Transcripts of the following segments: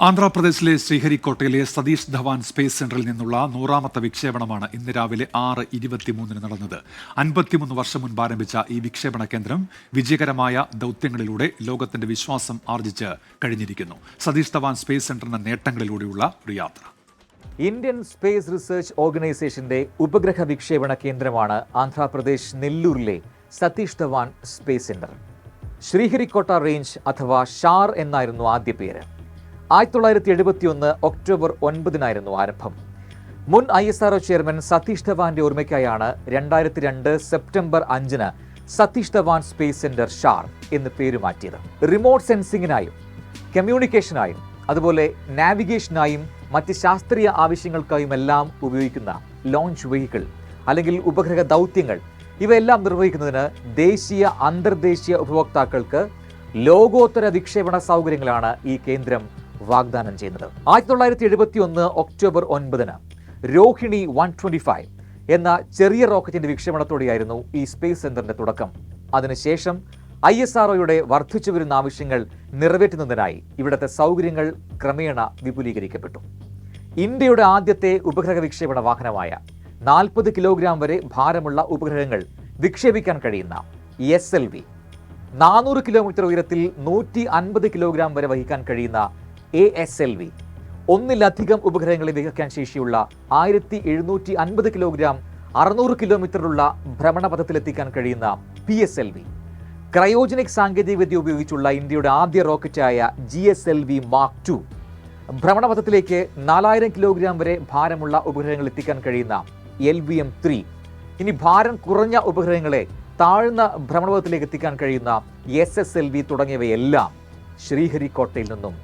ആന്ധ്രാപ്രദേശിലെ ശ്രീഹരിക്കോട്ടയിലെ സതീഷ് ധവാൻ സ്പേസ് സെന്ററിൽ നിന്നുള്ള 100ാമത്തെ വിക്ഷേപണമാണ് ഇന്ന് രാവിലെ 6:23 നടന്നത്. 53 വർഷം മുൻപ് ആരംഭിച്ച ഈ വിക്ഷേപണ കേന്ദ്രം വിജയകരമായ ദൌത്യങ്ങളിലൂടെ ലോകത്തിന്റെ വിശ്വാസം ആർജിച്ച് കഴിഞ്ഞിരിക്കുന്നു. സതീഷ് ധവാൻ സ്പേസ് സെന്ററിന്റെ നേട്ടങ്ങളിലൂടെയുള്ള ഒരു യാത്ര. ഇന്ത്യൻ സ്പേസ് റിസർച്ച് ഓർഗനൈസേഷന്റെ ഉപഗ്രഹ വിക്ഷേപണ കേന്ദ്രമാണ് ആന്ധ്രാപ്രദേശ് നെല്ലൂരിലെ Satish Dhawan space centre. Sriharikota range അഥവാ ഷാർ എന്നായിരുന്നു ആദ്യ പേര്. 1971 ഒക്ടോബർ 9 ആരംഭം. മുൻ ISRO ചെയർമാൻ സതീഷ് ധവാന്റെ ഓർമ്മയ്ക്കായാണ് 2002 September 5 Satish Dhawan space centre SHAR എന്ന് പേര് മാറ്റിയത്. റിമോട്ട് സെൻസിംഗിനായും കമ്മ്യൂണിക്കേഷനായും അതുപോലെ നാവിഗേഷനായും മറ്റ് ശാസ്ത്രീയ ആവശ്യങ്ങൾക്കായുമെല്ലാം ഉപയോഗിക്കുന്ന ലോഞ്ച് വെഹിക്കിൾ അല്ലെങ്കിൽ ഉപഗ്രഹ ദൗത്യങ്ങൾ ഇവയെല്ലാം നിർവഹിക്കുന്നതിന് ദേശീയ അന്തർദേശീയ ഉപഭോക്താക്കൾക്ക് ലോകോത്തര വിക്ഷേപണ സൗകര്യങ്ങളാണ് ഈ കേന്ദ്രം വാഗ്ദാനം ചെയ്യുന്നത്. 1971 ഒക്ടോബർ 9 രോഹിണി 125 എന്ന ചെറിയ റോക്കറ്റിന്റെ വിക്ഷേപണത്തോടെയായിരുന്നു ഈ സ്പേസ് സെന്ററിന്റെ തുടക്കം. അതിനുശേഷം ISROയുടെ വർദ്ധിച്ചു വരുന്ന ആവശ്യങ്ങൾ നിറവേറ്റുന്നതിനായി ഇവിടുത്തെ സൗകര്യങ്ങൾ ക്രമേണ വിപുലീകരിക്കപ്പെട്ടു. ഇന്ത്യയുടെ ആദ്യത്തെ ഉപഗ്രഹ വിക്ഷേപണ വാഹനമായ 40 കിലോഗ്രാം വരെ ഭാരമുള്ള ഉപഗ്രഹങ്ങൾ വിക്ഷേപിക്കാൻ കഴിയുന്ന SLV, 400 കിലോമീറ്റർ ഉയരത്തിൽ 150 കിലോഗ്രാം വരെ വഹിക്കാൻ കഴിയുന്ന ASLV, ഒന്നിലധികം ഉപഗ്രഹങ്ങളെ വഹിക്കാൻ ശേഷിയുള്ള 1750 കിലോഗ്രാം 600 കിലോമീറ്ററുള്ള ഭ്രമണപഥത്തിലെത്തിക്കാൻ കഴിയുന്ന PSLV, ക്രയോജനിക് സാങ്കേതികവിദ്യ ഉപയോഗിച്ചുള്ള ഇന്ത്യയുടെ ആദ്യ റോക്കറ്റായ GSLV Mark II, ഭ്രമണപഥത്തിലേക്ക് 4000 കിലോഗ്രാം വരെ ഭാരമുള്ള ഉപഗ്രഹങ്ങൾ എത്തിക്കാൻ കഴിയുന്ന LVM-3, ഇനി ഭാരം കുറഞ്ഞ ഉപഗ്രഹങ്ങളെ താഴ്ന്ന ഭ്രമണപഥത്തിലേക്ക് എത്തിക്കാൻ കഴിയുന്ന SSLV തുടങ്ങിയവയെല്ലാം ശ്രീഹരിക്കോട്ടയിൽ നിന്നും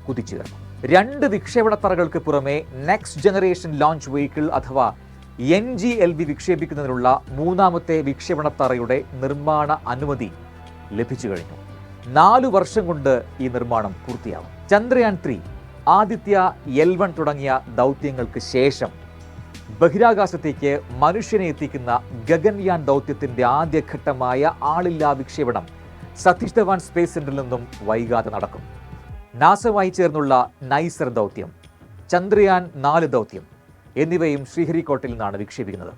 കുതിച്ചുയർന്നു. 2 വിക്ഷേപണ തറകൾക്ക് പുറമെ നെക്സ്റ്റ് ജനറേഷൻ ലോഞ്ച് വെഹിക്കിൾ അഥവാ NGLV വിക്ഷേപിക്കുന്നതിനുള്ള 3ാമത്തെ വിക്ഷേപണ തറയുടെ നിർമ്മാണ അനുമതി ലഭിച്ചു കഴിഞ്ഞു. 4 വർഷം കൊണ്ട് ഈ നിർമ്മാണം പൂർത്തിയാകും. ചന്ദ്രയാൻ 3, ആദിത്യ L1 തുടങ്ങിയ ദൗത്യങ്ങൾക്ക് ശേഷം ബഹിരാകാശത്തേക്ക് മനുഷ്യനെ എത്തിക്കുന്ന ഗഗൻയാൻ ദൗത്യത്തിന്റെ ആദ്യഘട്ടമായ ആളില്ലാ വിക്ഷേപണം സതീഷ് ധവാൻ സ്പേസ് സെന്ററിൽ നിന്നും വൈകാതെ നടക്കും. നാസയുമായി ചേർന്നുള്ള നൈസർ ദൗത്യം, ചന്ദ്രയാൻ 4 ദൗത്യം എന്നിവയും ശ്രീഹരിക്കോട്ടയിൽ നിന്നാണ് വിക്ഷേപിക്കുന്നത്.